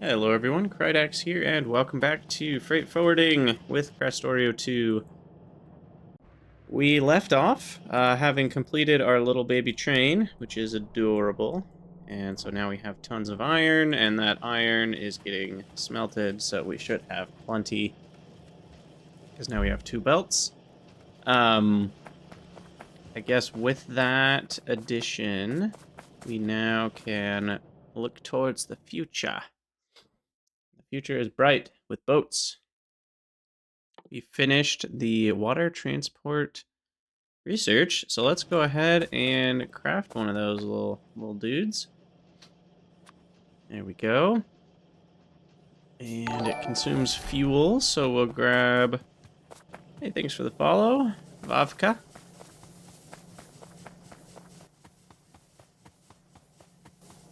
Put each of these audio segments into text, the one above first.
Hello everyone, Krydax here, and welcome back to Freight Forwarding with Factorio 2. We left off having completed our little baby train, which is adorable. And so now we have tons of iron, and that iron is getting smelted, so we should have plenty. Because now we have two belts. I guess with that addition, we now can look towards the future. The future is bright with boats. We finished the water transport research, so let's go ahead and craft one of those little dudes. There we go. And it consumes fuel, so we'll grab... Hey, thanks for the follow, Vavka.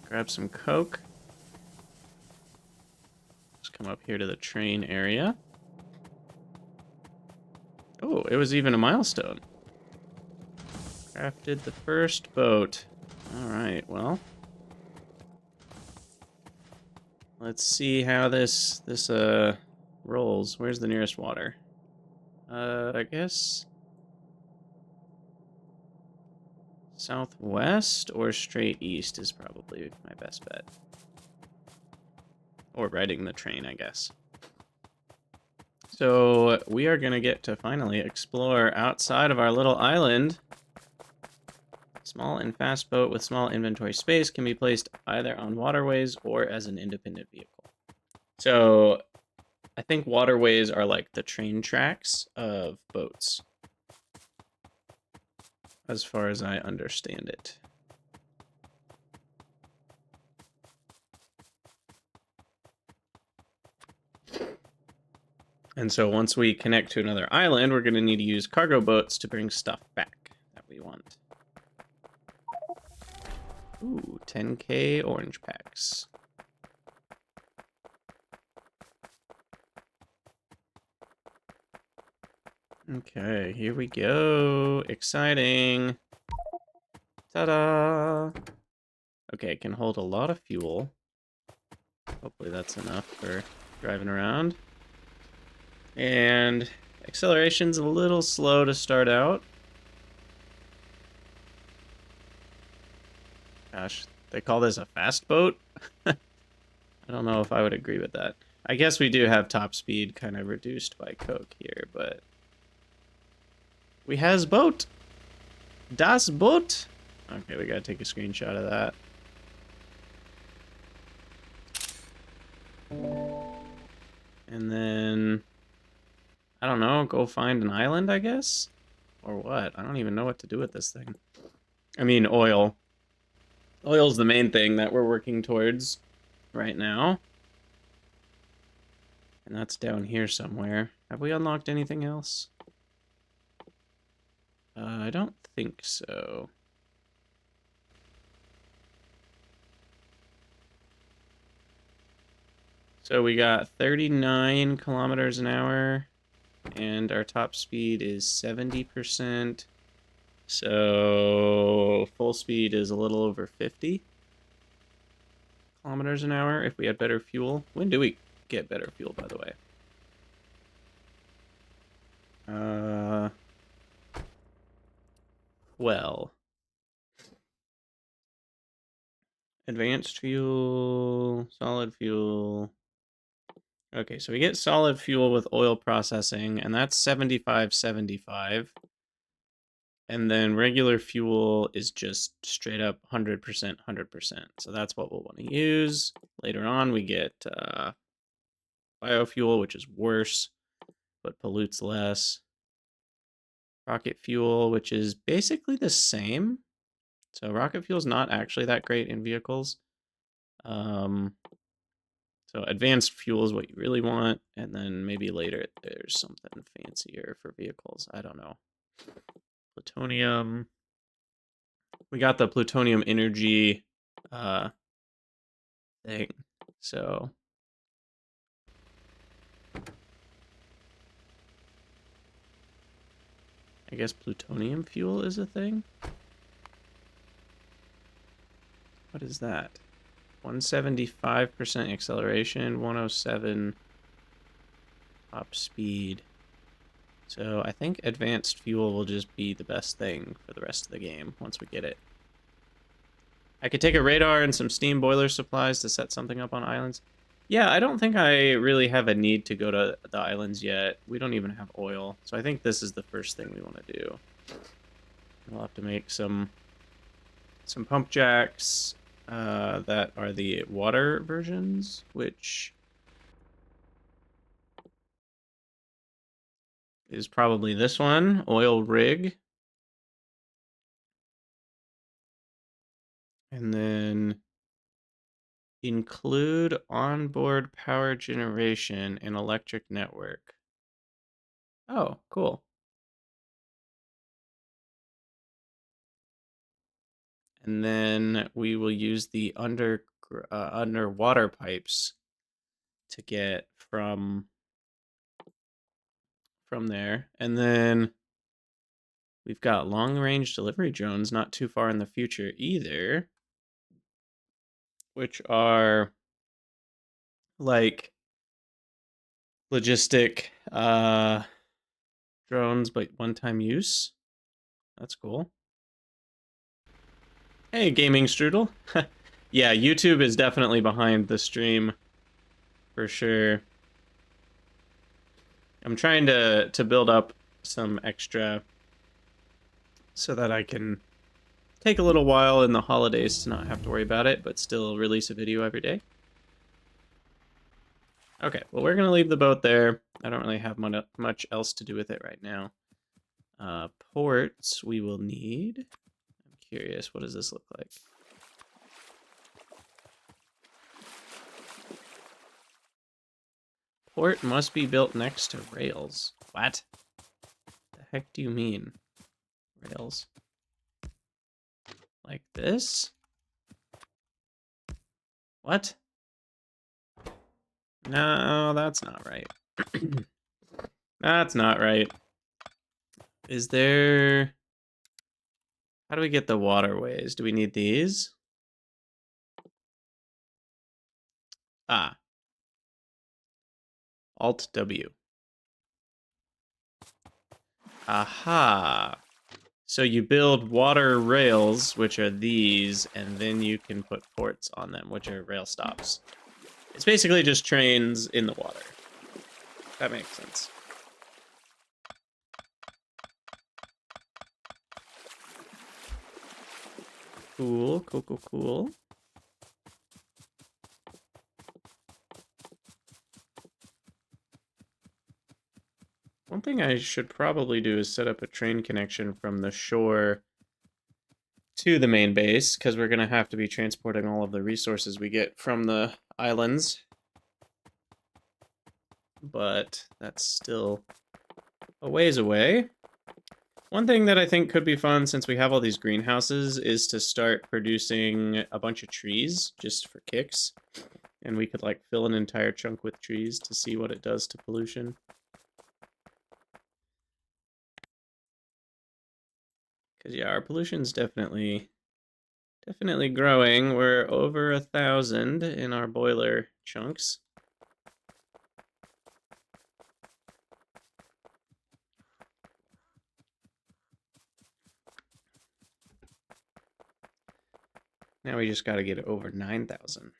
Grab some coke. Just come up here to the train area. Oh, it was even a milestone. Crafted the first boat. Alright, well. Let's see how this rolls. Where's the nearest water? I guess... southwest or straight east is probably my best bet. Or riding the train, I guess. So we are going to get to finally explore outside of our little island. Small and fast boat with small inventory space can be placed either on waterways or as an independent vehicle. So I think waterways are like the train tracks of boats, as far as I understand it. And so once we connect to another island, we're going to need to use cargo boats to bring stuff back that we want. Ooh, 10k orange packs. Okay, here we go. Exciting. Ta-da! Okay, it can hold a lot of fuel. Hopefully that's enough for driving around. And acceleration's a little slow to start out. Gosh, they call this a fast boat? I don't know if I would agree with that. I guess we do have top speed kind of reduced by Coke here, but... we has boat! Das Boot! Okay, we gotta take a screenshot of that. And then... I don't know, go find an island, I guess? Or what? I don't even know what to do with this thing. I mean, oil. Oil's the main thing that we're working towards right now. And that's down here somewhere. Have we unlocked anything else? I don't think so. So we got 39 kilometers an hour, and our top speed is 70%. So full speed is a little over 50 kilometers an hour if we had better fuel. When do we get better fuel, by the way? Well. Advanced fuel, solid fuel. Okay, so we get solid fuel with oil processing, and that's 75/75. And then regular fuel is just straight up 100%, 100%. So that's what we'll want to use. Later on, we get biofuel, which is worse, but pollutes less. Rocket fuel, which is basically the same. So rocket fuel is not actually that great in vehicles. So advanced fuel is what you really want, and then maybe later there's something fancier for vehicles. I don't know. Plutonium. We got the plutonium energy thing, so I guess plutonium fuel is a thing? What is that? 175% acceleration, 107 top speed. So I think advanced fuel will just be the best thing for the rest of the game once we get it. I could take a radar and some steam boiler supplies to set something up on islands. Yeah, I don't think I really have a need to go to the islands yet. We don't even have oil, so I think this is the first thing we want to do. We'll have to make some pump jacks that are the water versions, which is probably this one, oil rig. And then include onboard power generation and electric network. Oh, cool. And then we will use the underwater pipes to get from there. And then we've got long-range delivery drones not too far in the future either, which are like logistic drones, but one-time use. That's cool. Hey, Gaming Strudel. Yeah, YouTube is definitely behind the stream for sure. I'm trying to build up some extra so that I can take a little while in the holidays to not have to worry about it, but still release a video every day. Okay, well, we're going to leave the boat there. I don't really have much else to do with it right now. Ports we will need. I'm curious, what does this look like? Port must be built next to rails. What? The heck do you mean? Rails? Like this? What? No, that's not right. That's not right. Is there... How do we get the waterways? Do we need these? Ah. Alt W. Aha. So you build water rails, which are these, and then you can put ports on them, which are rail stops. It's basically just trains in the water. That makes sense. Cool, cool, cool, cool. One thing I should probably do is set up a train connection from the shore to the main base, because we're going to have to be transporting all of the resources we get from the islands. But that's still a ways away. One thing that I think could be fun, since we have all these greenhouses, is to start producing a bunch of trees just for kicks. And we could like fill an entire chunk with trees to see what it does to pollution. Because yeah, our pollution's definitely growing. We're over 1,000 in our boiler chunks. Now we just got to get it over 9,000.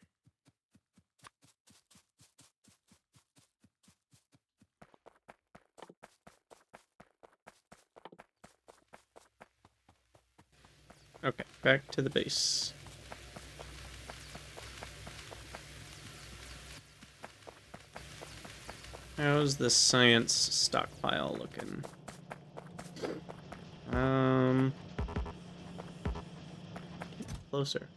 Okay, back to the base. How's the science stockpile looking? Get closer.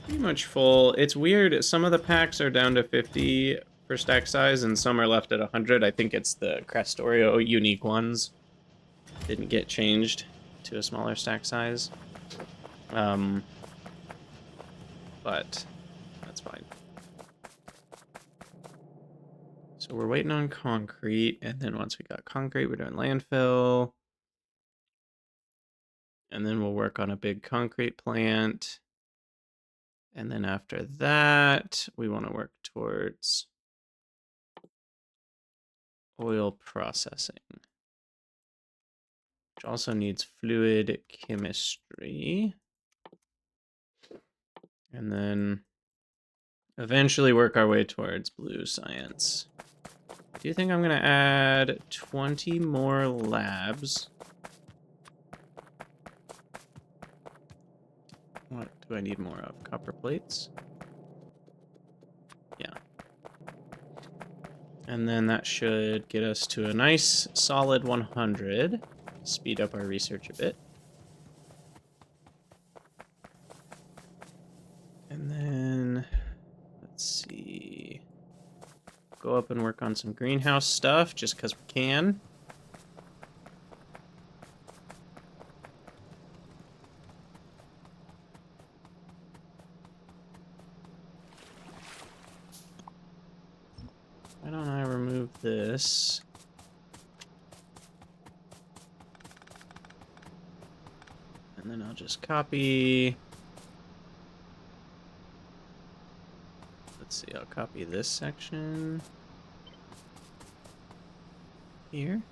Pretty much full. It's weird. Some of the packs are down to 50 for stack size, and some are left at 100. I think it's the Factorio unique ones. Didn't get changed to a smaller stack size. But that's fine. So we're waiting on concrete, and then once we got concrete, we're doing landfill. And then we'll work on a big concrete plant. And then after that, we want to work towards oil processing, which also needs fluid chemistry. And then eventually work our way towards blue science. Do you think I'm going to add 20 more labs? What do I need more of? Copper plates? Yeah. And then that should get us to a nice solid 100. Speed up our research a bit. And then, let's see. Go up and work on some greenhouse stuff, just because we can. Why don't I remove this? And then I'll just copy. Let's see, I'll copy this section here.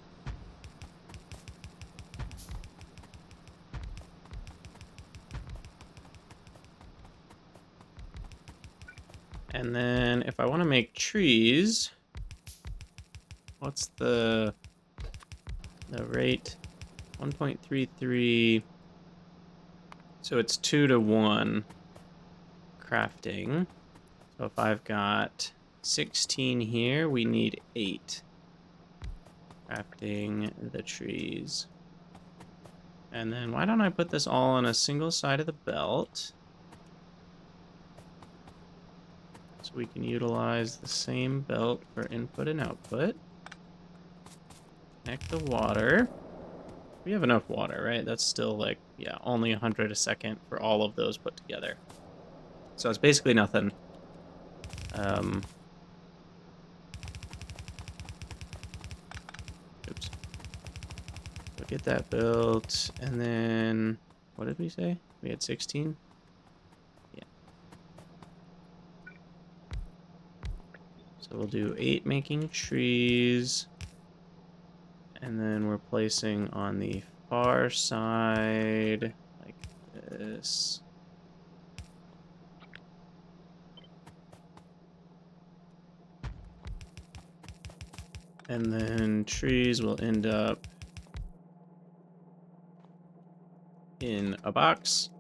And then if I want to make trees, what's the rate? 1.33. So it's 2 to 1 crafting. So if I've got 16 here, we need 8 crafting the trees. And then why don't I put this all on a single side of the belt? So we can utilize the same belt for input and output. Connect the water. We have enough water, right? That's still like, yeah, only 100 a second for all of those put together. So it's basically nothing. Oops. So get that built, and then, what did we say? We had 16? Yeah. So we'll do 8 making trees. And then we're placing on the far side, like this. And then trees will end up in a box.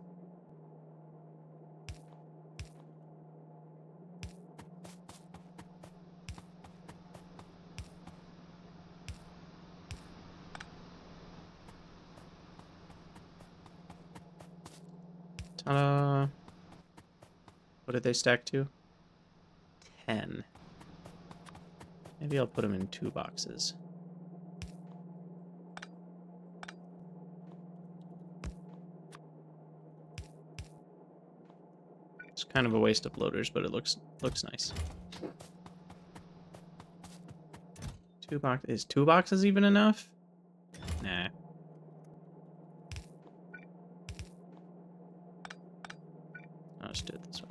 Ta-da! What did they stack to? 10. Maybe I'll put them in 2 boxes. It's kind of a waste of loaders, but it looks nice. 2 box is 2 boxes even enough? Nah. I'll just do it this way.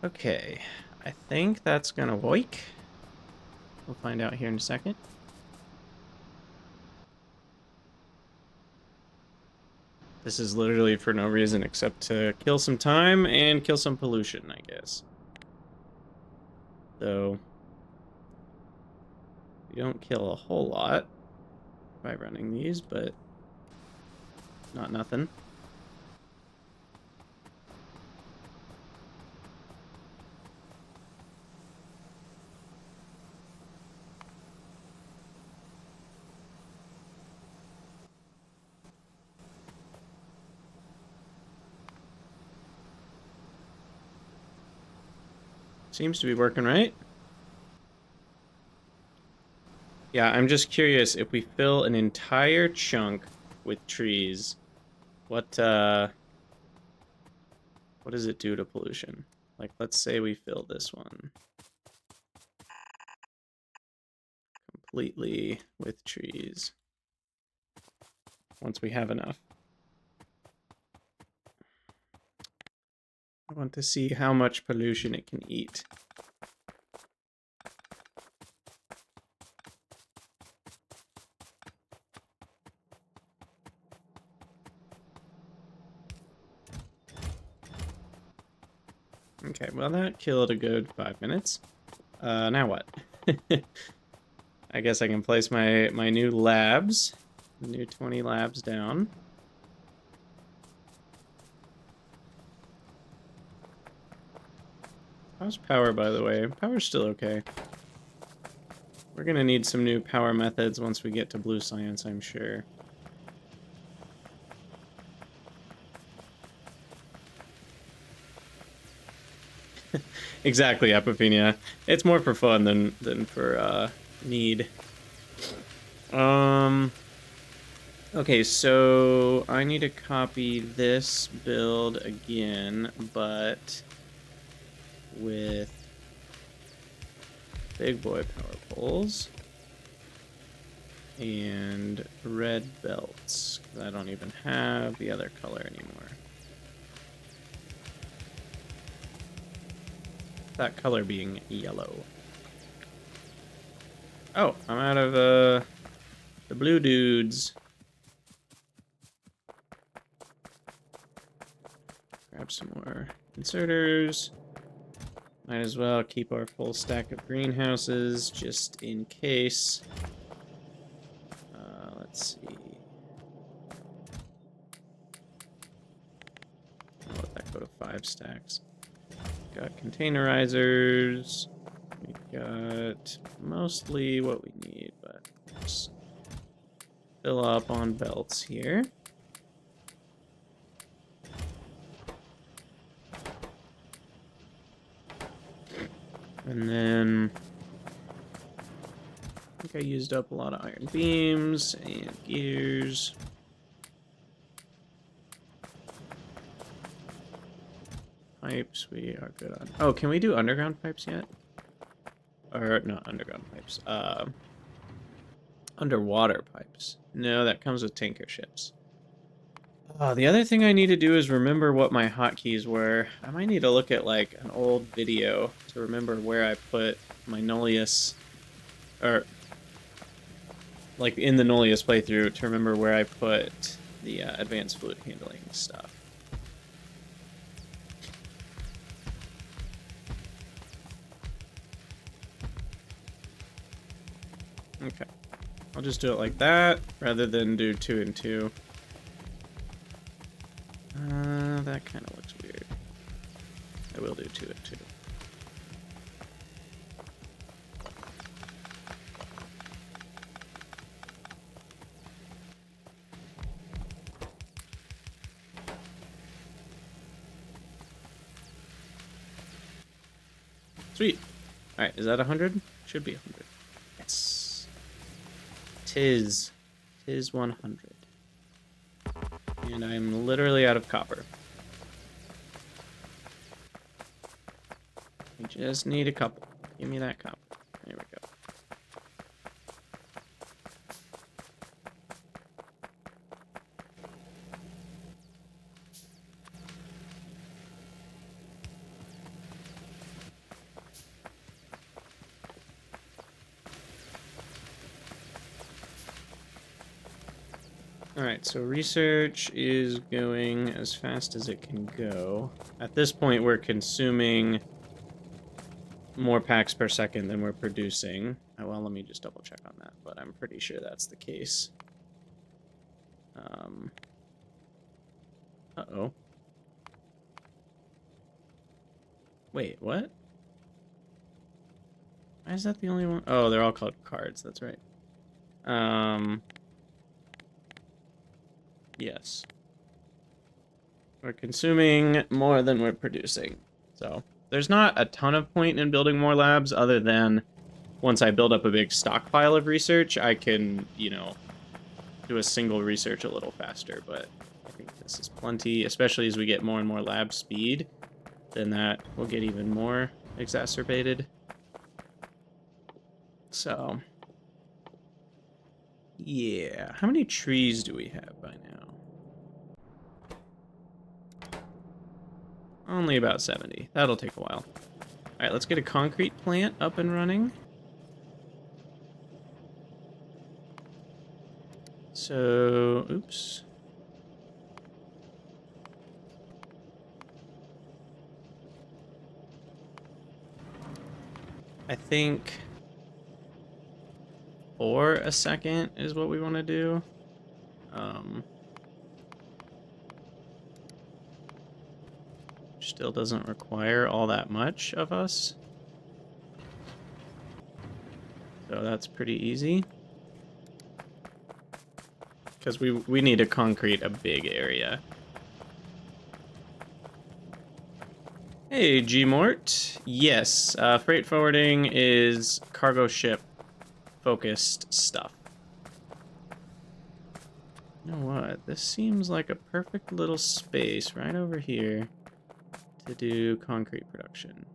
Okay, I think that's gonna work. We'll find out here in a second. This is literally for no reason except to kill some time and kill some pollution, I guess. Though, we don't kill a whole lot by running these, but not nothing. Seems to be working, right? Yeah, I'm just curious, if we fill an entire chunk with trees, what does it do to pollution? Like, let's say we fill this one completely with trees. Once we have enough. I want to see how much pollution it can eat. Okay, well that killed a good 5 minutes. Now what? I guess I can place my new labs. New 20 labs down. How's power, by the way? Power's still okay. We're gonna need some new power methods once we get to blue science, I'm sure. Exactly, Apophenia. It's more for fun than for need. Okay, so I need to copy this build again, but with big boy power poles and red belts, 'cause I don't even have the other color anymore. That color being yellow. Oh, I'm out of the blue dudes. Grab some more inserters. Might as well keep our full stack of greenhouses just in case. Let's see. I'll let that go to 5 stacks. Got containerizers. We got mostly what we need, but let's fill up on belts here. And then I think I used up a lot of iron beams and gears. Pipes, we are good on. Oh, can we do underground pipes yet? Or not underground pipes. Underwater pipes. No, that comes with tanker ships. The other thing I need to do is remember what my hotkeys were. I might need to look at like an old video to remember where I put my Nullius, or like in the Nullius playthrough to remember where I put the advanced fluid handling stuff. Okay, I'll just do it like that rather than do 2 and 2. That kind of looks weird. I will do 2 and 2. Sweet. Alright, is that 100? Should be 100. Yes. Tis 100. And I'm literally out of copper. I just need a couple. Give me that copper. There we go. Alright, so research is going as fast as it can go. At this point, we're consuming more packs per second than we're producing. Oh, well, let me just double check on that, but I'm pretty sure that's the case. Uh-oh. Wait, what? Why is that the only one? Oh, they're all called cards, that's right. Yes. We're consuming more than we're producing. So, there's not a ton of point in building more labs other than once I build up a big stockpile of research, I can, you know, do a single research a little faster, but I think this is plenty, especially as we get more and more lab speed, then that will get even more exacerbated. So, yeah. How many trees do we have by now? Only about 70. That'll take a while. Alright, let's get a concrete plant up and running. So, oops. I think 4 a second is what we want to do. Still doesn't require all that much of us. So that's pretty easy. Because we need to concrete a big area. Hey, Gmort. Yes, freight forwarding is cargo ship focused stuff. You know what? This seems like a perfect little space right over here to do concrete production.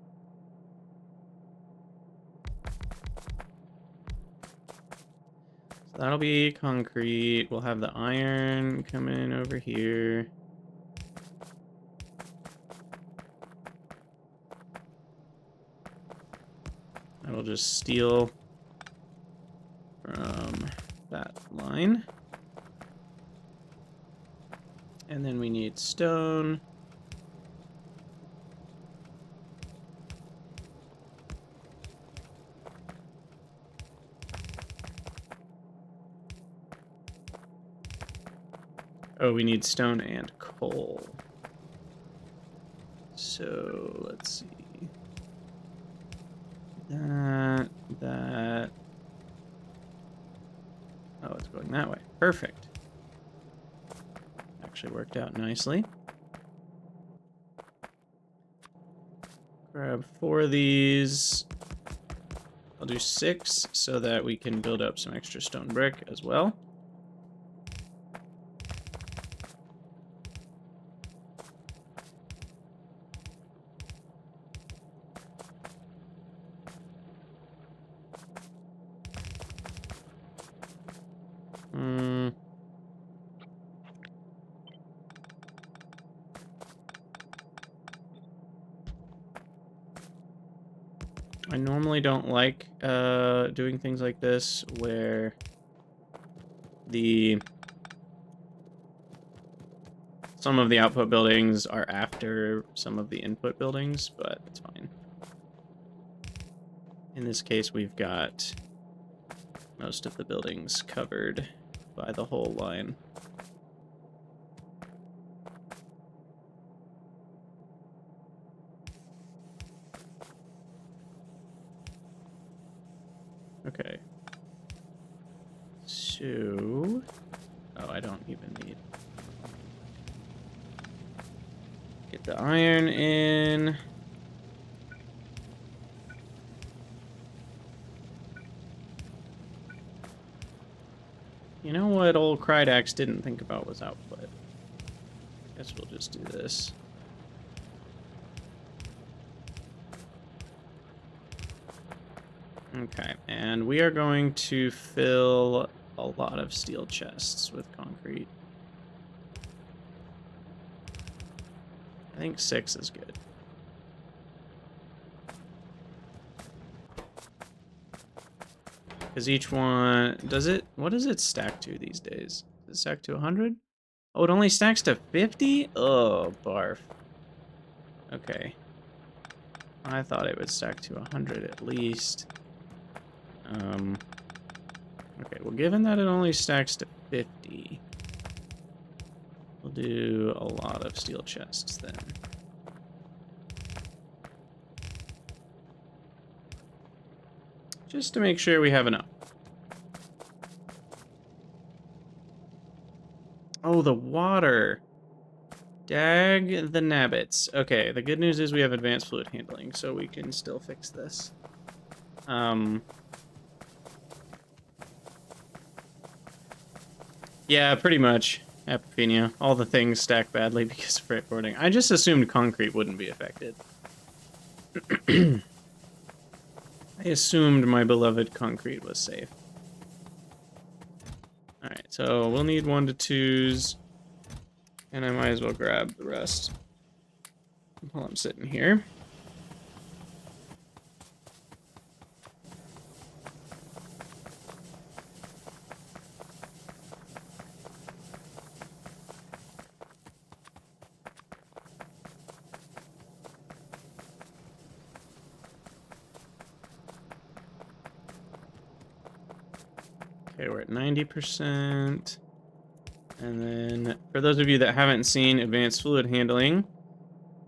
So that'll be concrete. We'll have the iron come in over here. That'll just steal from that line. And then we need stone. Oh, we need stone and coal. So, let's see. That. Oh, it's going that way. Perfect. Actually worked out nicely. Grab 4 of these. I'll do 6 so that we can build up some extra stone brick as well. I normally don't like doing things like this where some of the output buildings are after some of the input buildings, but it's fine. In this case, we've got most of the buildings covered by the whole line. Okay. So... Oh, I don't even need... Get the iron in. You know what old Krydax didn't think about was output. Guess we'll just do this. Okay, and we are going to fill a lot of steel chests with concrete. I think 6 is good. Because each one, what does it stack to these days? Does it stack to 100? Oh, it only stacks to 50? Oh, barf. Okay. I thought it would stack to 100 at least. Okay, well, given that it only stacks to 50, we'll do a lot of steel chests then. Just to make sure we have enough. Oh, the water. Dag the nabbits. Okay, the good news is we have advanced fluid handling, so we can still fix this. Yeah, pretty much. Apophenia. All the things stack badly because of freight forwarding. I just assumed concrete wouldn't be affected. I assumed my beloved concrete was safe. Alright, so we'll need 1 to 2s. And I might as well grab the rest. while I'm sitting here. Okay, we're at 90%. And then, for those of you that haven't seen advanced fluid handling,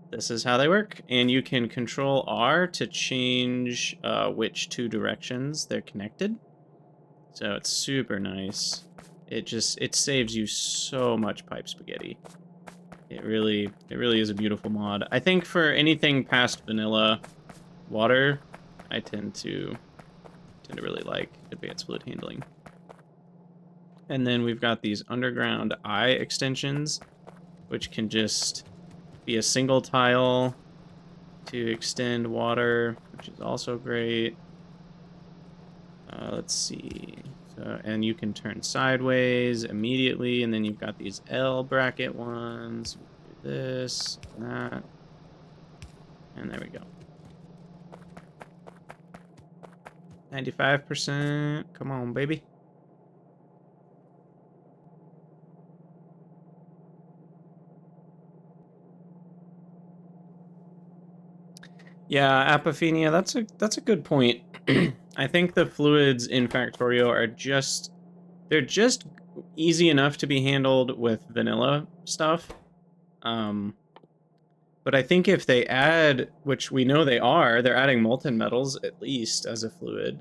this is how they work. And you can control R to change which two directions they're connected. So it's super nice. It saves you so much pipe spaghetti. It really is a beautiful mod. I think for anything past vanilla water, I tend to really like advanced fluid handling. And then we've got these underground eye extensions, which can just be a single tile to extend water, which is also great. Let's see. So, and you can turn sideways immediately, and then you've got these L bracket ones. Do this, that, and there we go. 95%. Come on, baby. Yeah, apophenia, that's a good point. I think the fluids in Factorio are they're just easy enough to be handled with vanilla stuff. But I think if they add, which we know they're adding molten metals at least as a fluid,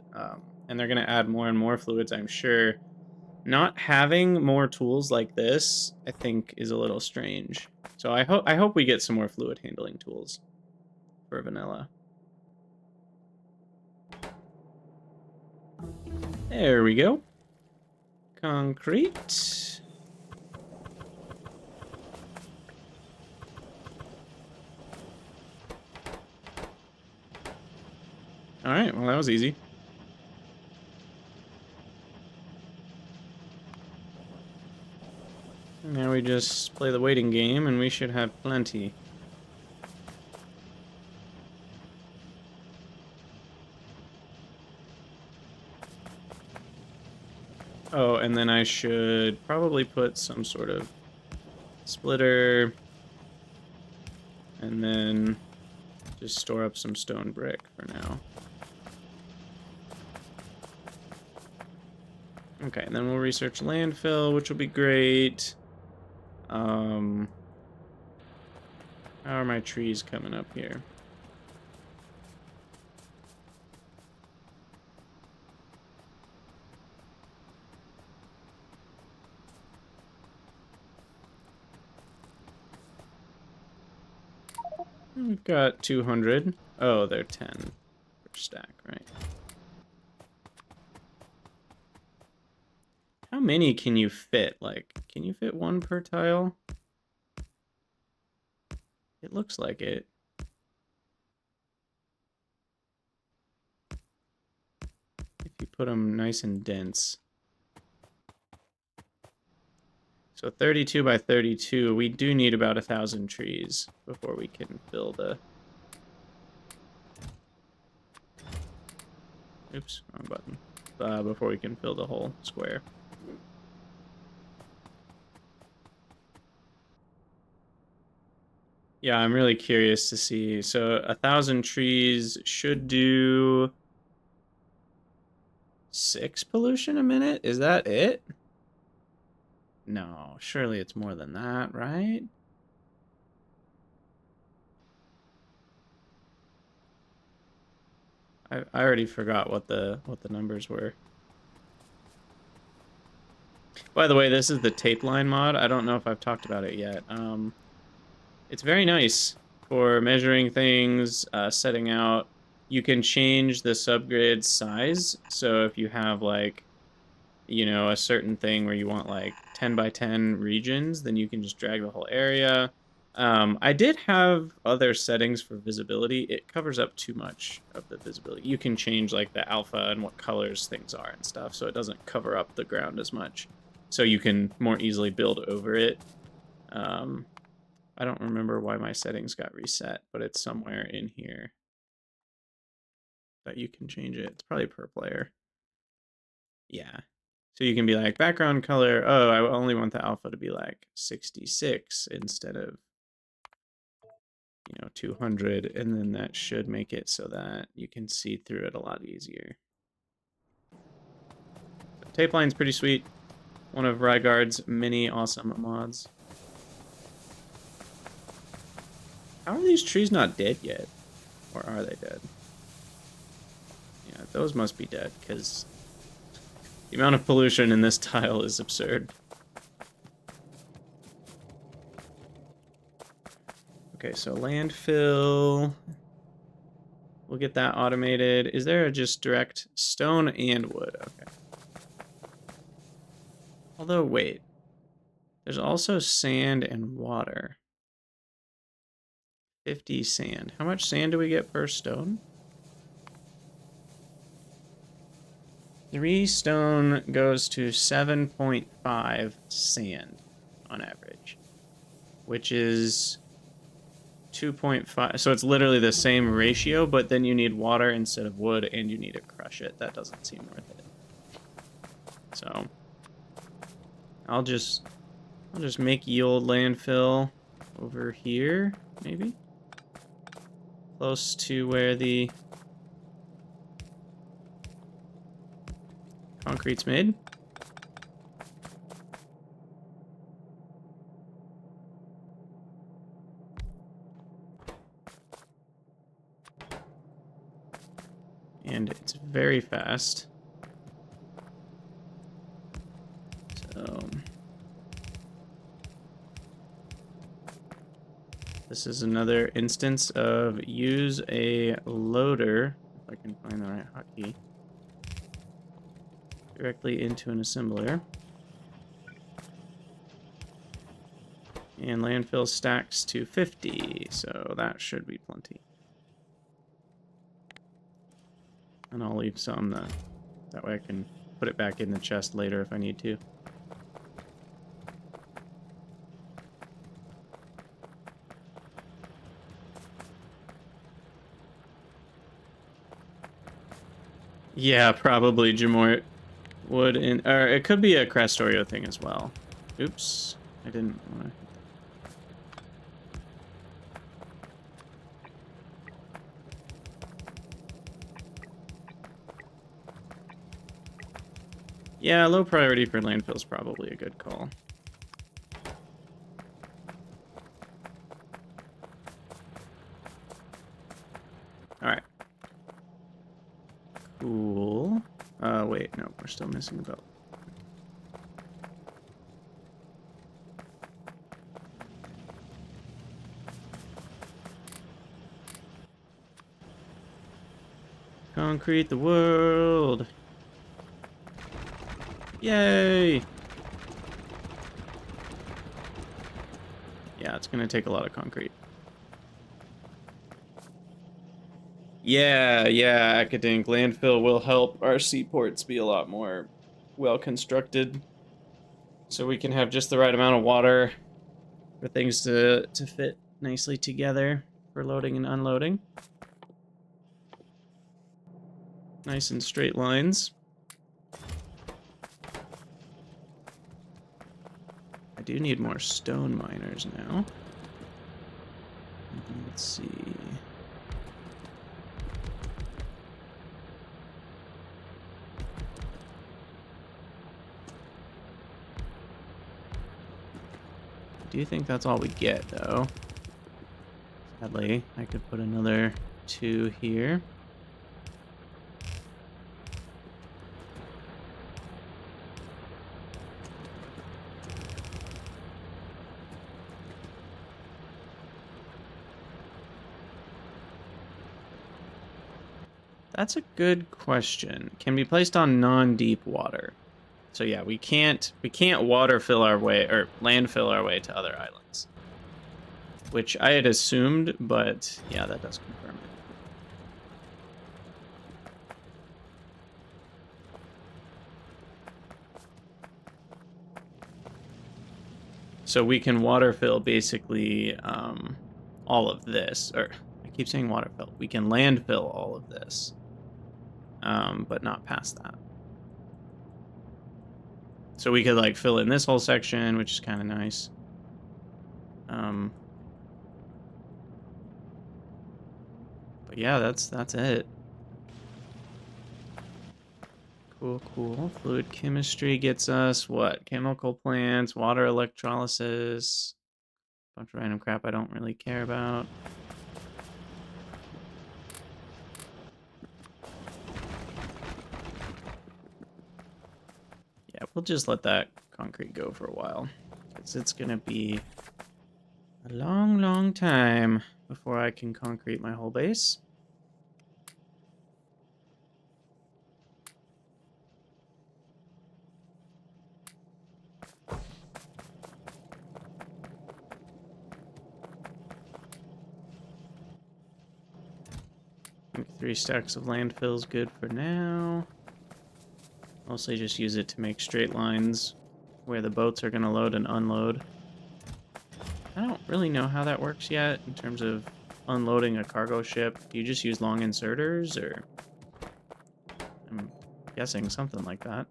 and they're going to add more and more fluids, I'm sure. Not having more tools like this, I think, is a little strange. So I hope we get some more fluid handling tools for vanilla. There we go. Concrete. All right, well, that was easy. Now we just play the waiting game, and we should have plenty. Oh, and then I should probably put some sort of splitter, and then just store up some stone brick for now. Okay, and then we'll research landfill, which will be great. How are my trees coming up here? We've got 200. Oh, they're 10 per stack, right? How many can you fit? Like, can you fit one per tile? It looks like it. If you put them nice and dense. So 32 by 32, we do need about 1,000 trees before we can fill the... Oops, wrong button. Before we can fill the whole square. Yeah, I'm really curious to see. So 1,000 trees should do 6 pollution a minute? Is that it? No, surely it's more than that, right? I already forgot what the numbers were. By the way, this is the tape line mod. I don't know if I've talked about it yet. It's very nice for measuring things, setting out. You can change the subgrid size. So if you have like, you know, a certain thing where you want like 10 by 10 regions, then you can just drag the whole area. I did have other settings for visibility. It covers up too much of the visibility. You can change like the alpha and what colors things are and stuff, so it doesn't cover up the ground as much. So you can more easily build over it. I don't remember why my settings got reset, but it's somewhere in here that you can change it. It's probably per player. Yeah. So you can be like, background color, oh, I only want the alpha to be like 66 instead of, 200, and then that should make it so that you can see through it a lot easier. Tape line's pretty sweet. One of Ryguard's many awesome mods. How are these trees not dead yet? Or are they dead? Yeah, those must be dead, because the amount of pollution in this tile is absurd. Okay, so landfill. We'll get that automated. Is there just direct stone and wood? Okay. Although, wait. There's also sand and water. 50 sand. How much sand do we get per stone? 3 stone goes to 7.5 sand on average, which is 2.5. So it's literally the same ratio, but then you need water instead of wood, and you need to crush it. That doesn't seem worth it. So I'll just make yield landfill over here, maybe close to where the concrete's made. And it's very fast. So this is another instance of use a loader, if I can find the right hotkey, directly into an assembler. And landfill stacks to 50, so that should be plenty. And I'll leave some, that way I can put it back in the chest later if I need to. Yeah, probably Jamort would, or it could be a Factorio thing as well. Oops, I didn't want to. Yeah, low priority for landfill is probably a good call. Alright. Cool. Wait, no, we're still missing a belt. Concrete the world. Yay! Yeah, it's gonna take a lot of concrete. Yeah, Acadink. Landfill will help our seaports be a lot more well constructed. So we can have just the right amount of water for things to fit nicely together for loading and unloading. Nice and straight lines. I do need more stone miners now. Let's see. I do think that's all we get, though. Sadly, I could put another 2 here. That's a good question. Can be placed on non-deep water. So yeah, we can't water fill our way or landfill our way to other islands. Which I had assumed, but yeah, that does confirm it. So we can water fill basically all of this. Or I keep saying water fill. We can landfill all of this, but not past that. So we could like fill in this whole section, which is kind of nice. But yeah, that's it. Cool, cool. Fluid chemistry gets us what? Chemical plants, water electrolysis, bunch of random crap I don't really care about. Yeah, we'll just let that concrete go for a while, because it's gonna be a long, long time before I can concrete my whole base. I think 3 stacks of landfill is good for now. Mostly just use it to make straight lines where the boats are gonna load and unload. I don't really know how that works yet in terms of unloading a cargo ship. Do you just use long inserters, or I'm guessing something like that.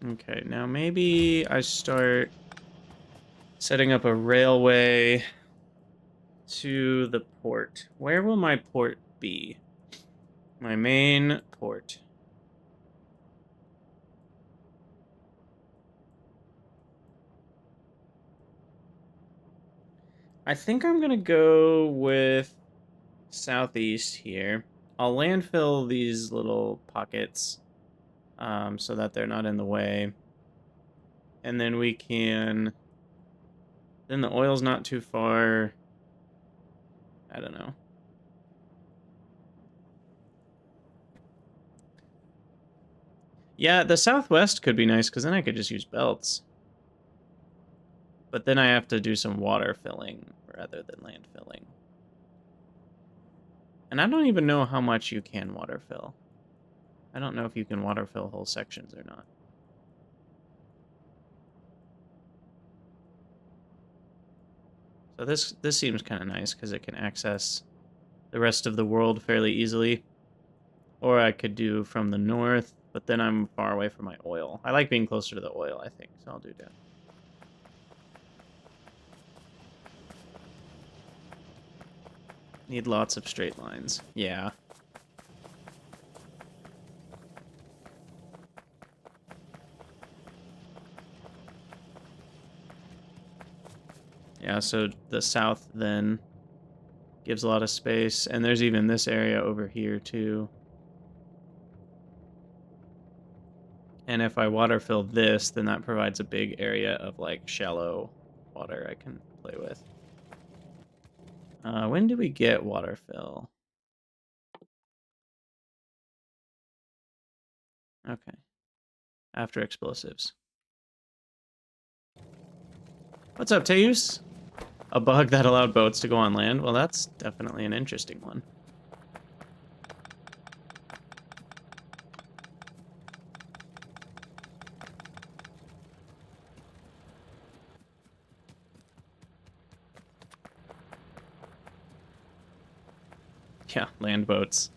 Okay, now maybe I start setting up a railway to the port. Where will my port be? My main port. I think I'm gonna go with southeast here. I'll landfill these little pockets so that they're not in the way. And then we can... Then the oil's not too far. I don't know. Yeah, the southwest could be nice, because then I could just use belts. But then I have to do some water filling rather than land filling. And I don't even know how much you can water fill. I don't know if you can water fill whole sections or not. So this seems kind of nice, because it can access the rest of the world fairly easily. Or I could do from the north, but then I'm far away from my oil. I like being closer to the oil, I think, so I'll do that. Need lots of straight lines. Yeah. Yeah, so the south then gives a lot of space. And there's even this area over here, too. And if I water fill this, then that provides a big area of, like, shallow water I can play with. When do we get water fill? Okay. After explosives. What's up, Teus? A bug that allowed boats to go on land? Well, that's definitely an interesting one. Yeah, land boats.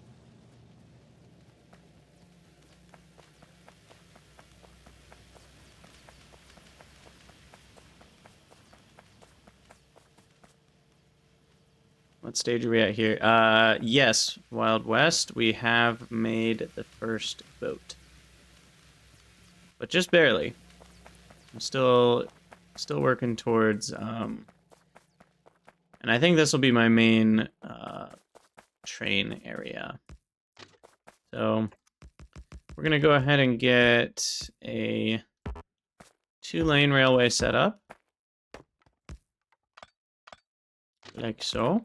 What stage are we at here? Yes, Wild West. We have made the first boat. But just barely. I'm still working towards, and I think this will be my main, train area. So, we're gonna go ahead and get a 2-lane railway set up. Like so.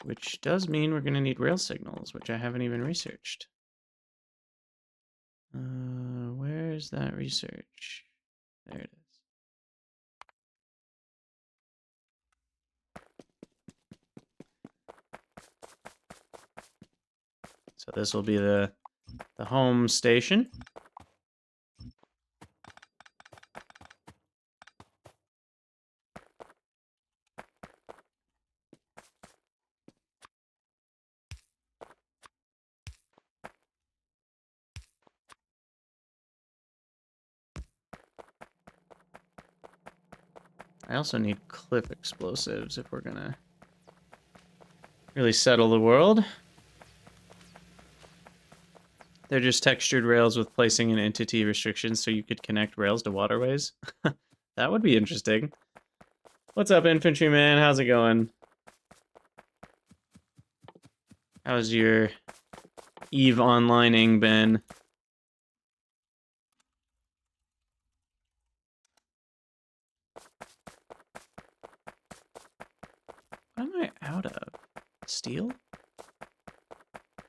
Which does mean we're going to need rail signals, which I haven't even researched. Where's that research? There it is. So this will be the home station. I also need cliff explosives if we're gonna really settle the world. They're just textured rails with placing and entity restrictions so you could connect rails to waterways. That would be interesting. What's up, infantryman? How's it going? How's your EVE onlining been? What am I out of? Steel?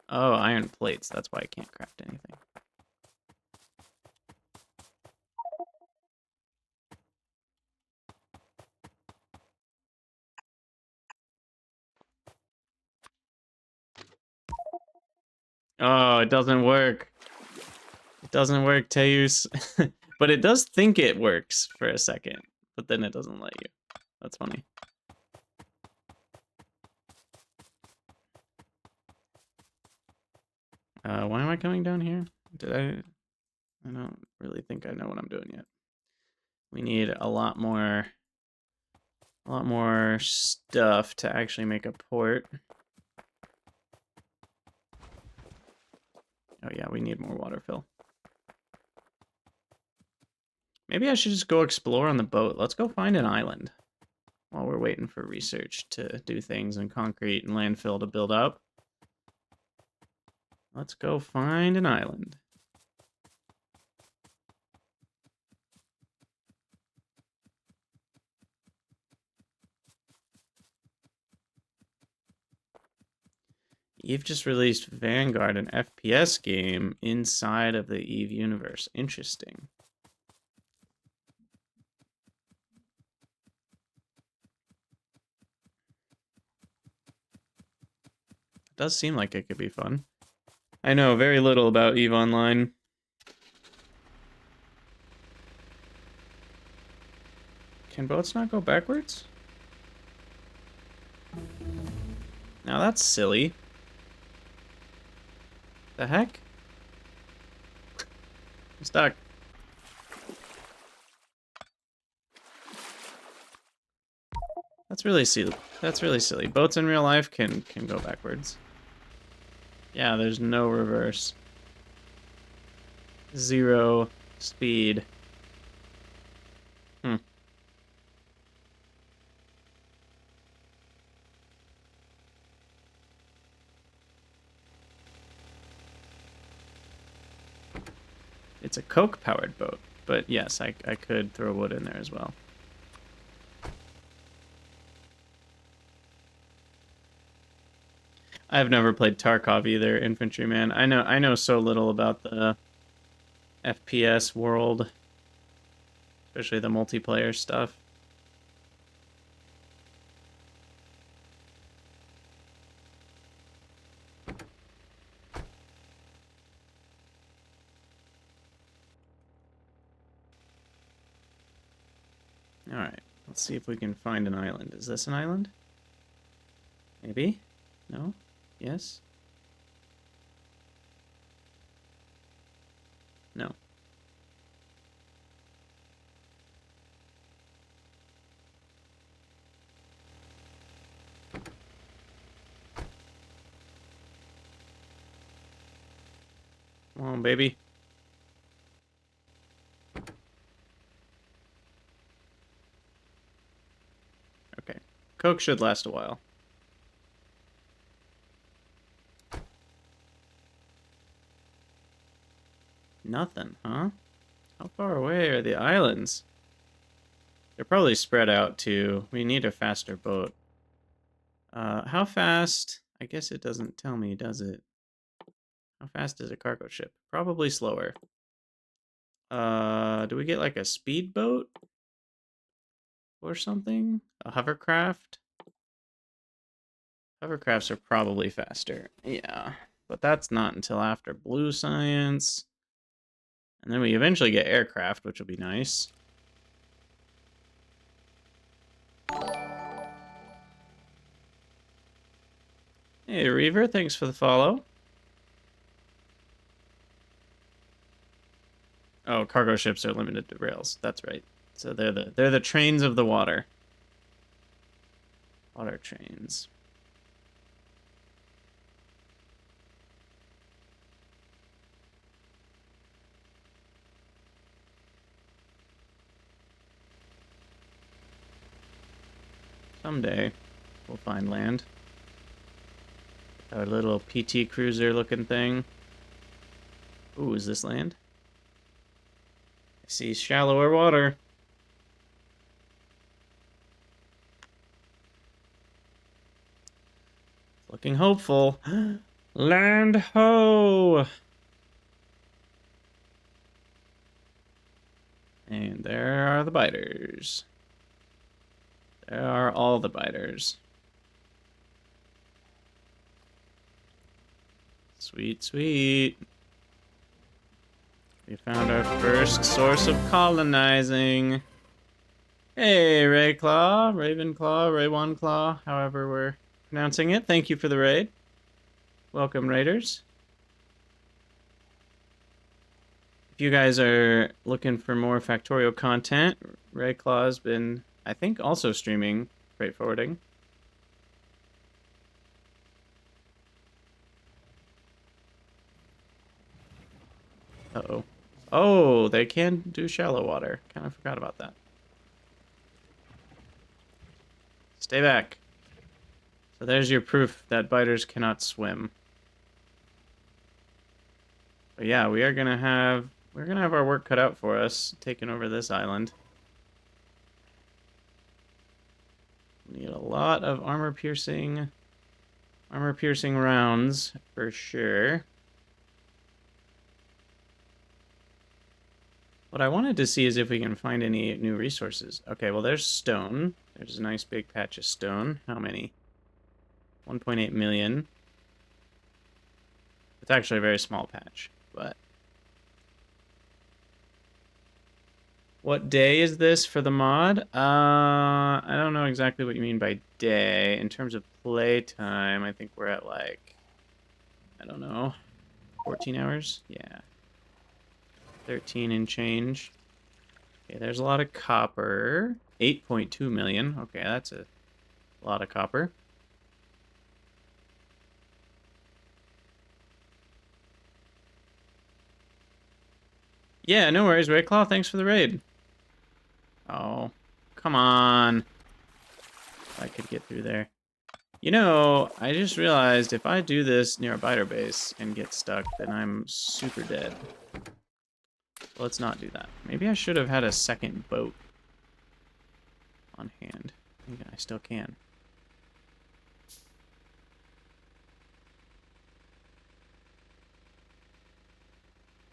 Oh, iron plates. That's why I can't craft anything. Oh, it doesn't work. It doesn't work, Teus. But it does think it works for a second, but then it doesn't let you. That's funny. Why am I coming down here? I don't really think I know what I'm doing yet. We need a lot more stuff to actually make a port. Oh yeah, we need more water fill. Maybe I should just go explore on the boat. Let's go find an island while we're waiting for research to do things and concrete and landfill to build up. Let's go find an island. EVE just released Vanguard, an FPS game inside of the EVE universe. Interesting. It does seem like it could be fun. I know very little about EVE Online. Can boats not go backwards? Now that's silly. The heck? I'm stuck. That's really silly. That's really silly. Boats in real life can go backwards. Yeah, there's no reverse. 0 speed. It's a coke-powered boat, but yes, I could throw wood in there as well. I've never played Tarkov either, infantryman. I know so little about the FPS world, especially the multiplayer stuff. Alright, let's see if we can find an island. Is this an island? Maybe? No? Yes? No. Come on, baby. Okay. Coke should last a while. Nothing, huh? How far away are the islands? They're probably spread out, too. We need a faster boat. How fast? I guess it doesn't tell me, does it? How fast is a cargo ship? Probably slower. Do we get like a speedboat or something? A hovercraft? Hovercrafts are probably faster. Yeah, but that's not until after blue science. And then we eventually get aircraft, which will be nice. Hey, Reaver, thanks for the follow. Oh, cargo ships are limited to rails. That's right. So they're the trains of the water. Water trains. Someday we'll find land. Our little PT cruiser looking thing. Ooh, is this land? I see shallower water. Looking hopeful. Land ho! And there are the biters. There are all the biters. Sweet, sweet. We found our first source of colonizing. Hey, Rayclaw, Ravenclaw, Raywanclaw, however we're pronouncing it. Thank you for the raid. Welcome, raiders. If you guys are looking for more Factorio content, Rayclaw has been, I think, also streaming freight forwarding. Uh-oh. Oh, they can do shallow water. Kind of forgot about that. Stay back. So there's your proof that biters cannot swim. But yeah, we're gonna have our work cut out for us taking over this island. Need a lot of armor piercing rounds for sure. What I wanted to see is if we can find any new resources. Okay, well there's stone. There's a nice big patch of stone. How many? 1.8 million. It's actually a very small patch, but... What day is this for the mod? I don't know exactly what you mean by day. In terms of playtime, I think we're at like... I don't know. 14 hours? Yeah. 13 and change. Okay, there's a lot of copper. 8.2 million. Okay, that's a lot of copper. Yeah, no worries, Rayclaw. Thanks for the raid. Oh, come on. I could get through there. You know, I just realized if I do this near a biter base and get stuck, then I'm super dead. Let's not do that. Maybe I should have had a second boat on hand. I still can.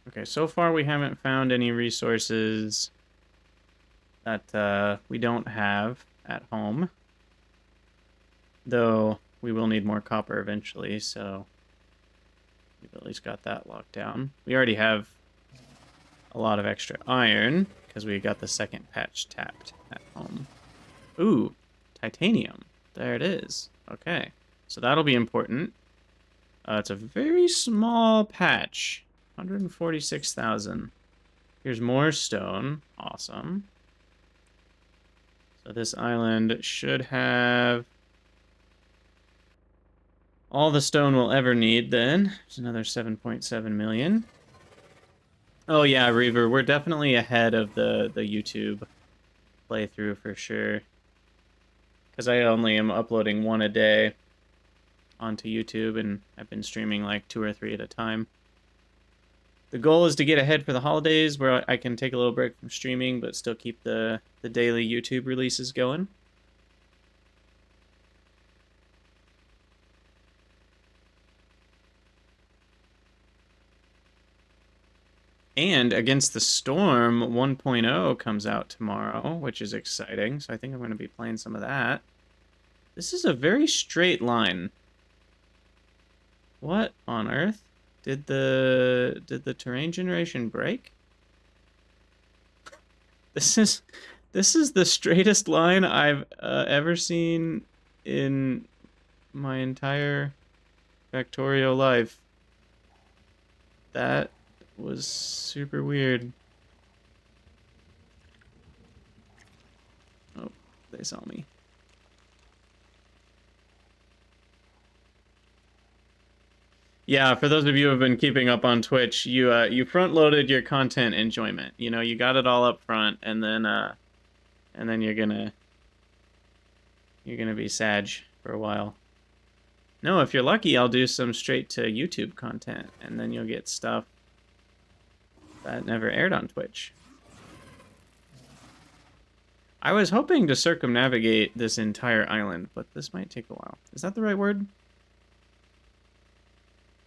Okay, so far we haven't found any resources that we don't have at home. Though we will need more copper eventually, so we've at least got that locked down. We already have a lot of extra iron because we got the second patch tapped at home. Ooh, titanium. There it is. Okay, so that'll be important. It's a very small patch. 146,000. Here's more stone. Awesome. So this island should have all the stone we'll ever need then. There's another 7.7 million. Oh yeah, Reaver, we're definitely ahead of the YouTube playthrough for sure. Because I only am uploading one a day onto YouTube, and I've been streaming like 2 or 3 at a time. The goal is to get ahead for the holidays, where I can take a little break from streaming, but still keep the daily YouTube releases going. And Against the Storm 1.0 comes out tomorrow, which is exciting. So I think I'm going to be playing some of that. This is a very straight line. What on earth? Did the terrain generation break? This is the straightest line I've ever seen in my entire Factorio life. That was super weird. Oh, they saw me. Yeah, for those of you who have been keeping up on Twitch, you front-loaded your content enjoyment. You know, you got it all up front, and then you're gonna be sag for a while. No, if you're lucky, I'll do some straight to YouTube content, and then you'll get stuff that never aired on Twitch. I was hoping to circumnavigate this entire island, but this might take a while. Is that the right word?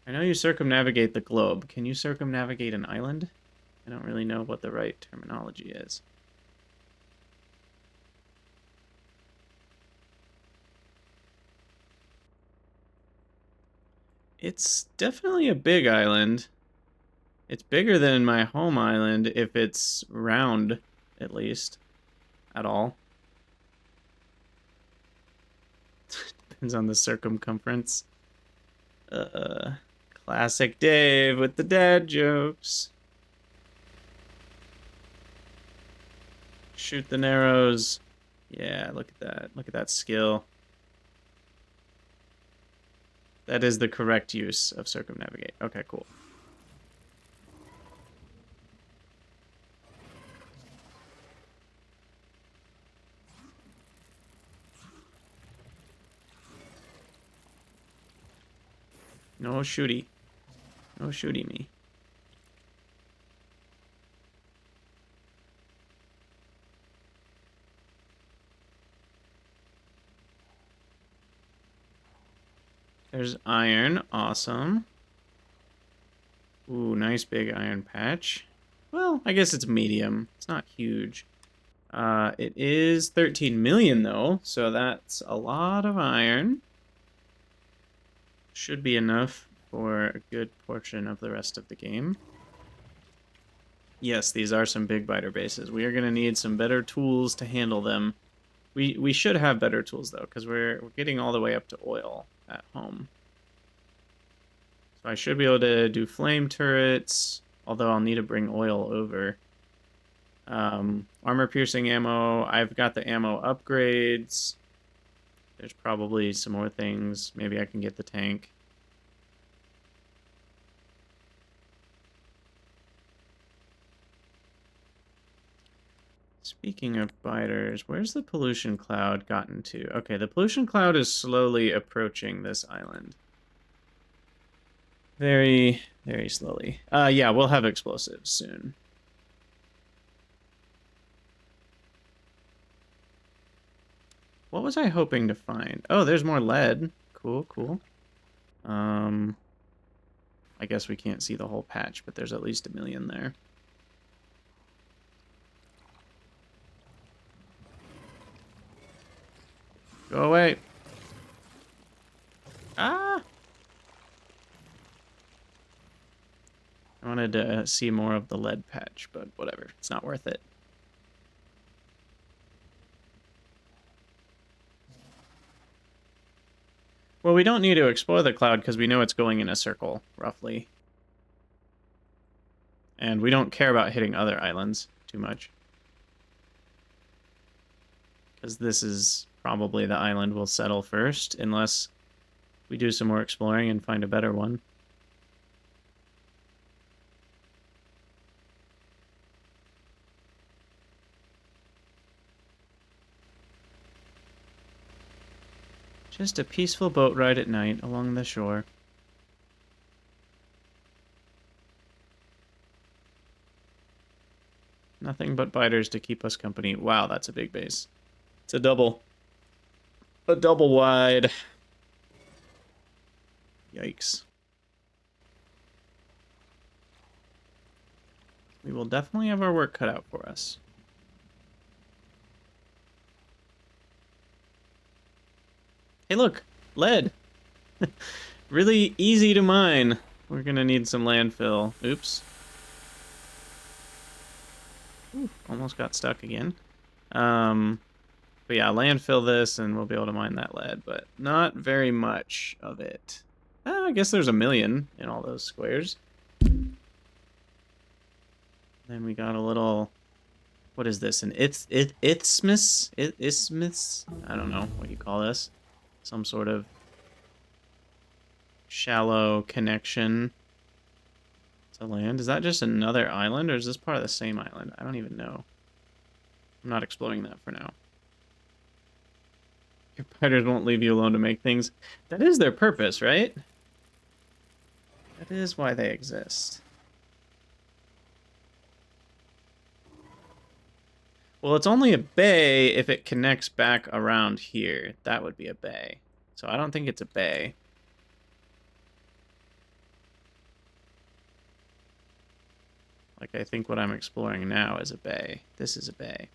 I know you circumnavigate the globe. Can you circumnavigate an island? I don't really know what the right terminology is. It's definitely a big island. It's bigger than my home island if it's round, at least. At all. Depends on the circumference. Classic Dave with the dad jokes. Shoot the narrows. Yeah, look at that. Look at that skill. That is the correct use of circumnavigate. Okay, cool. No shooty. No shooty me. There's iron. Awesome. Ooh, nice big iron patch. Well, I guess it's medium. It's not huge. It is 13 million, though, so that's a lot of iron. Should be enough for a good portion of the rest of the game. Yes, these are some big biter bases. We are going to need some better tools to handle them. We should have better tools, though, because we're getting all the way up to oil at home. So I should be able to do flame turrets, although I'll need to bring oil over. Armor-piercing ammo. I've got the ammo upgrades. There's probably some more things. Maybe I can get the tank. Speaking of biters, where's the pollution cloud gotten to? Okay, the pollution cloud is slowly approaching this island. Very, very slowly. Yeah, we'll have explosives soon. What was I hoping to find? Oh, there's more lead. Cool, cool. I guess we can't see the whole patch, but there's at least 1 million there. Go away. Ah! I wanted to see more of the lead patch, but whatever. It's not worth it. Well, we don't need to explore the cloud because we know it's going in a circle, roughly. And we don't care about hitting other islands too much. Because this is probably the island we'll settle first, unless we do some more exploring and find a better one. Just a peaceful boat ride at night along the shore. Nothing but biters to keep us company. Wow, that's a big base. It's a double. A double wide. Yikes. we will definitely have our work cut out for us. Hey, look! Lead! Really easy to mine. We're gonna need some landfill. Oops. Ooh, almost got stuck again. But yeah, landfill this and we'll be able to mine that lead, but not very much of it. I guess there's 1,000,000 in all those squares. Then we got a little... What is this? An isthmus? Isthmus? I don't know what you call this. Some sort of shallow connection to land. Is that just another island, or is this part of the same island? I don't even know. I'm not exploring that for now. Your spiders won't leave you alone to make things. That is their purpose, right? That is why they exist. Well, it's only a bay if it connects back around here. That would be a bay. So I don't think it's a bay. Like, I think what I'm exploring now is a bay. This is a bay.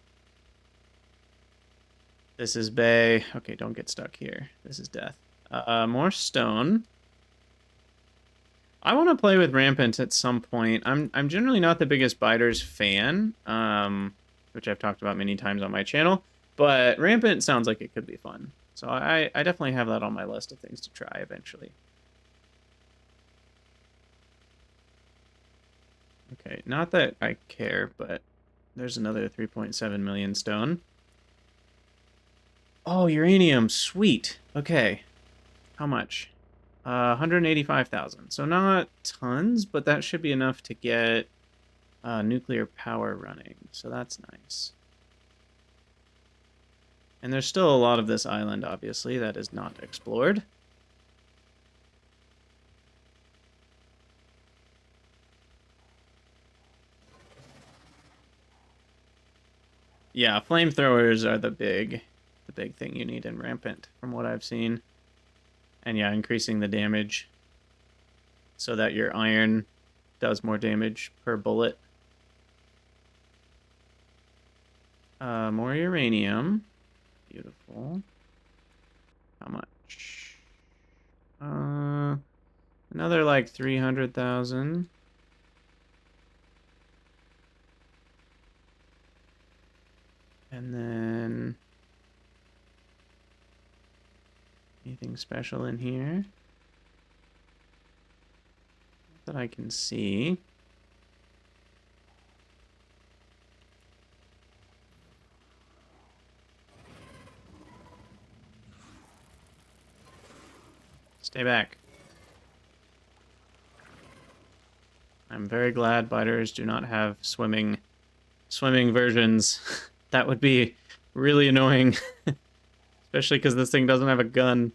This is bay. Okay, don't get stuck here. This is death. More stone. I want to play with rampant at some point. I'm generally not the biggest biters fan, which I've talked about many times on my channel, but rampant sounds like it could be fun. So I definitely have that on my list of things to try eventually. Okay, not that I care, but there's another 3.7 million stone. Oh, uranium, sweet. Okay, how much? 185,000. So not tons, but that should be enough to get nuclear power running. So that's nice. And there's still a lot of this island, obviously, that is not explored. Yeah, flamethrowers are the big thing you need in Rampant, from what I've seen. And yeah, increasing the damage so that your iron does more damage per bullet. More uranium. Beautiful. How much? Another like 300,000. And then anything special in here that I can see? Stay back. I'm very glad biters do not have swimming versions. That would be really annoying. Especially because this thing doesn't have a gun.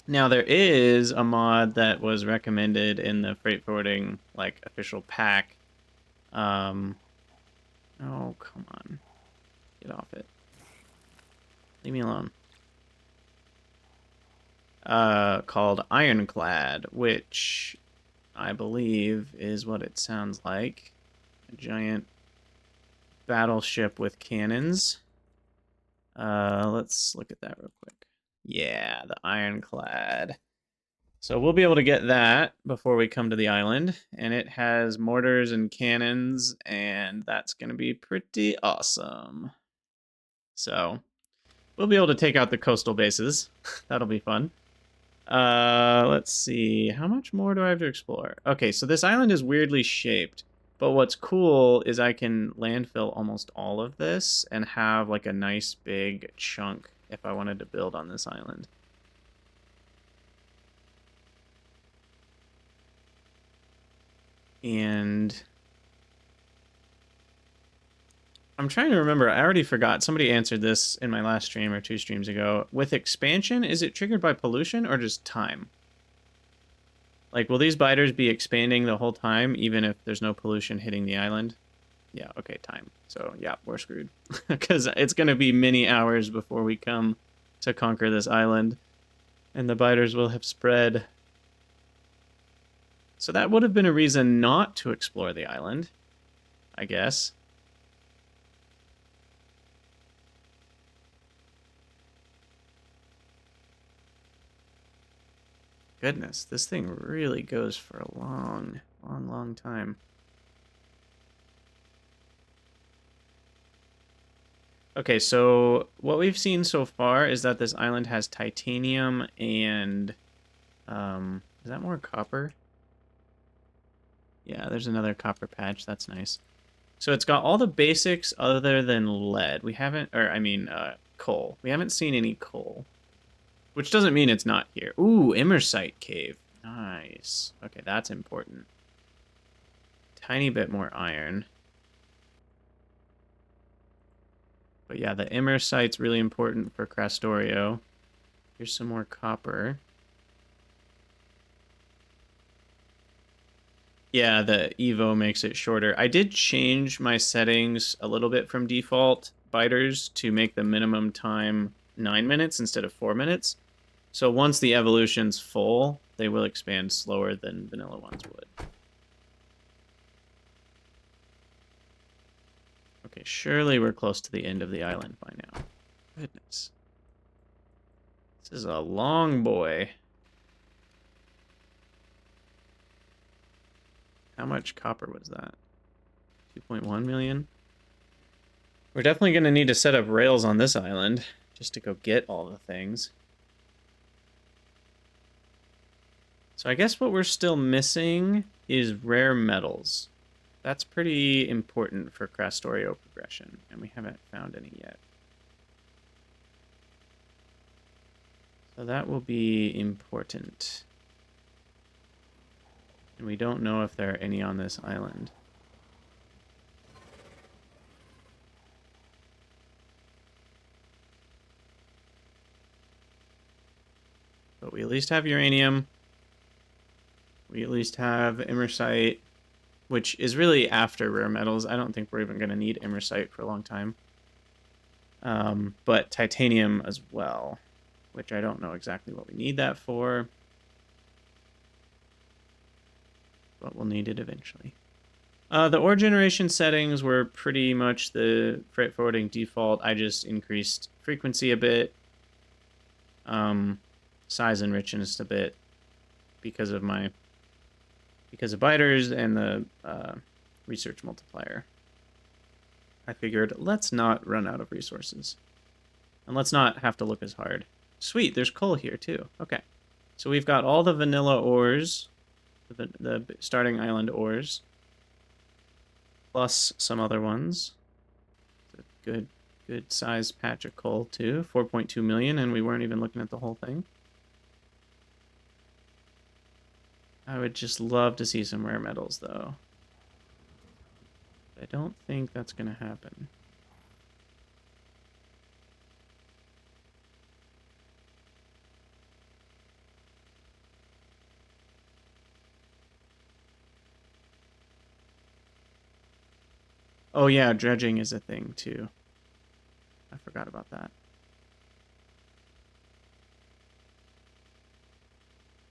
Now, there is a mod that was recommended in the freight forwarding, like, official pack. Oh, come on. Get off it. Leave me alone. Called Ironclad, which I believe is what it sounds like. A giant battleship with cannons. Let's look at that real quick. Yeah, the Ironclad. So we'll be able to get that before we come to the island. And it has mortars and cannons, and that's going to be pretty awesome. So we'll be able to take out the coastal bases. That'll be fun. Let's see. How much more do I have to explore? Okay, so this island is weirdly shaped. But what's cool is I can landfill almost all of this and have like a nice big chunk if I wanted to build on this island. And I'm trying to remember. I already forgot. Somebody answered this in my last stream or 2 streams ago. With expansion, is it triggered by pollution or just time? Like, will these biters be expanding the whole time, even if there's no pollution hitting the island? Yeah, okay, time. So, yeah, we're screwed. Because it's going to be many hours before we come to conquer this island. And the biters will have spread. So that would have been a reason not to explore the island, I guess. Goodness, this thing really goes for a long, long, long time. Okay, so what we've seen so far is that this island has titanium and, is that more copper? Yeah, there's another copper patch. That's nice. So it's got all the basics other than lead. We haven't, or I mean, coal. We haven't seen any coal, which doesn't mean it's not here. Ooh, Immersite cave. Nice. Okay, that's important. Tiny bit more iron. But yeah, the Immersite's really important for Crastorio. Here's some more copper. Yeah, the Evo makes it shorter. I did change my settings a little bit from default biters to make the minimum time 9 minutes instead of 4 minutes. So once the evolution's full, they will expand slower than vanilla ones would. Okay, surely we're close to the end of the island by now. Goodness. This is a long boy. How much copper was that? 2.1 million? We're definitely going to need to set up rails on this island just to go get all the things. So I guess what we're still missing is rare metals. That's pretty important for Crastorio progression, and we haven't found any yet. So that will be important. And we don't know if there are any on this island. But we at least have uranium. We at least have Immersite, which is really after rare metals. I don't think we're even going to need Immersite for a long time. But titanium as well, which I don't know exactly what we need that for. But we'll need it eventually. The ore generation settings were pretty much the freight forwarding default. I just increased frequency a bit, size and richness a bit because of biters and the research multiplier. I figured let's not run out of resources, and let's not have to look as hard. Sweet, there's coal here too. Okay, so we've got all the vanilla ores, the starting island ores, plus some other ones. It's a good sized patch of coal too. 4.2 million, and we weren't even looking at the whole thing. I would just love to see some rare metals though. I don't think that's gonna happen. Oh yeah, dredging is a thing too. I forgot about that.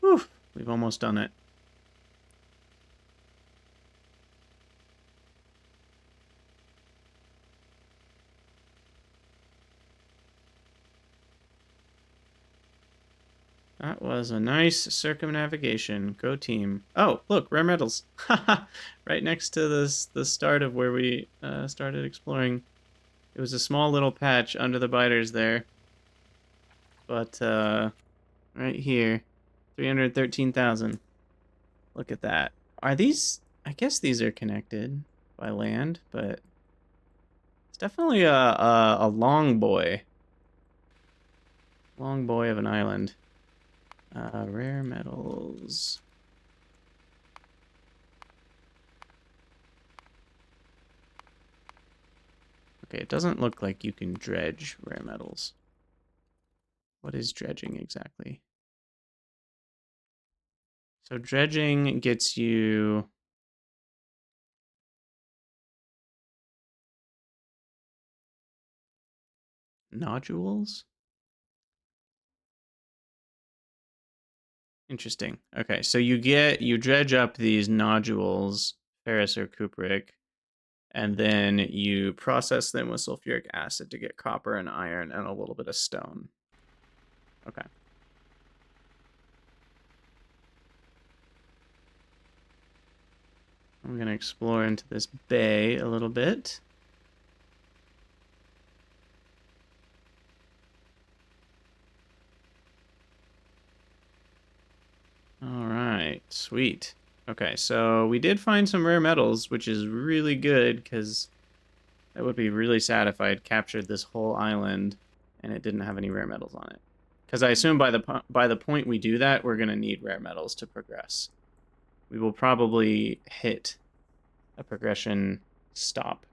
Whew, we've almost done it. That was a nice circumnavigation. Go team. Oh, look, rare metals. Right next to the start of where we started exploring. It was a small little patch under the biters there. But right here, 313,000. Look at that. Are these... I guess these are connected by land, but it's definitely a long boy. Long boy of an island. Rare metals. Okay, it doesn't look like you can dredge rare metals. What is dredging exactly? So dredging gets you... nodules? Interesting. Okay, so you dredge up these nodules, ferrous or cupric, and then you process them with sulfuric acid to get copper and iron and a little bit of stone. Okay. I'm going to explore into this bay a little bit. All right, sweet. Okay, so we did find some rare metals, which is really good because that would be really sad if I had captured this whole island and it didn't have any rare metals on it. Because I assume by the point we do that, we're going to need rare metals to progress. We will probably hit a progression stop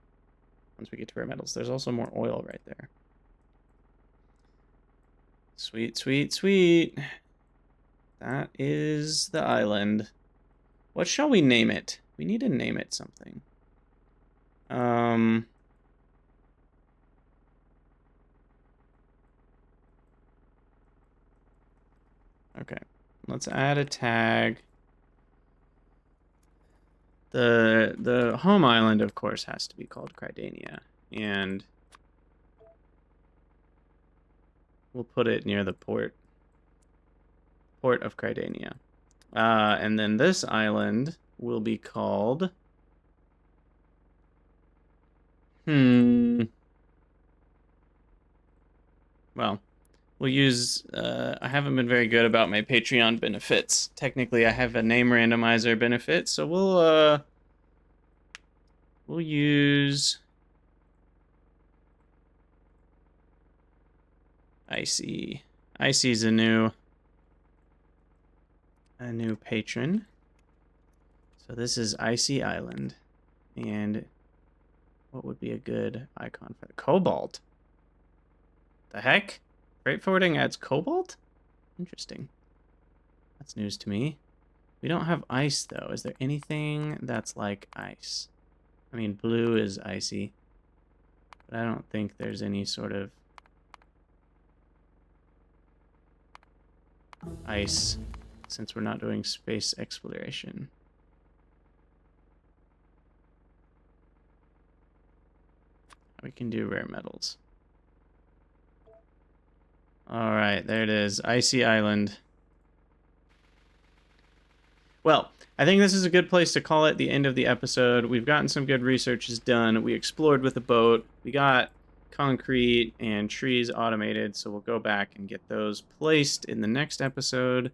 once we get to rare metals. There's also more oil right there. Sweet, sweet, sweet. That is the island. What shall we name it? We need to name it something. Okay. Let's add a tag. The home island, of course, has to be called Cridania, and we'll put it near the port of Cridania. And then this island will be called... Well, we'll use... I haven't been very good about my Patreon benefits. Technically, I have a name randomizer benefit, so we'll use... Icy. Icy's a new patron. So this is Icy Island. And what would be a good icon for the cobalt? The heck? Freight forwarding adds cobalt? Interesting. That's news to me. We don't have ice, though. Is there anything that's like ice? I mean, blue is icy. But I don't think there's any sort of ice, since we're not doing space exploration. We can do rare metals. Alright, there it is. Icy Island. Well, I think this is a good place to call it the end of the episode. We've gotten some good researches done. We explored with a boat. We got concrete and trees automated, so we'll go back and get those placed in the next episode.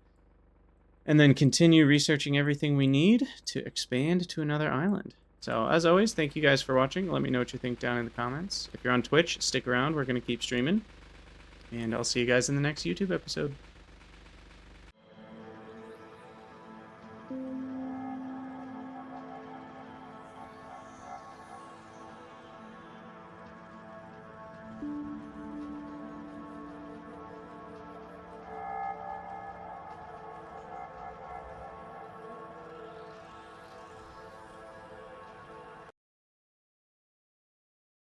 And then continue researching everything we need to expand to another island. So, as always, thank you guys for watching. Let me know what you think down in the comments. If you're on Twitch, stick around. We're going to keep streaming. And I'll see you guys in the next YouTube episode.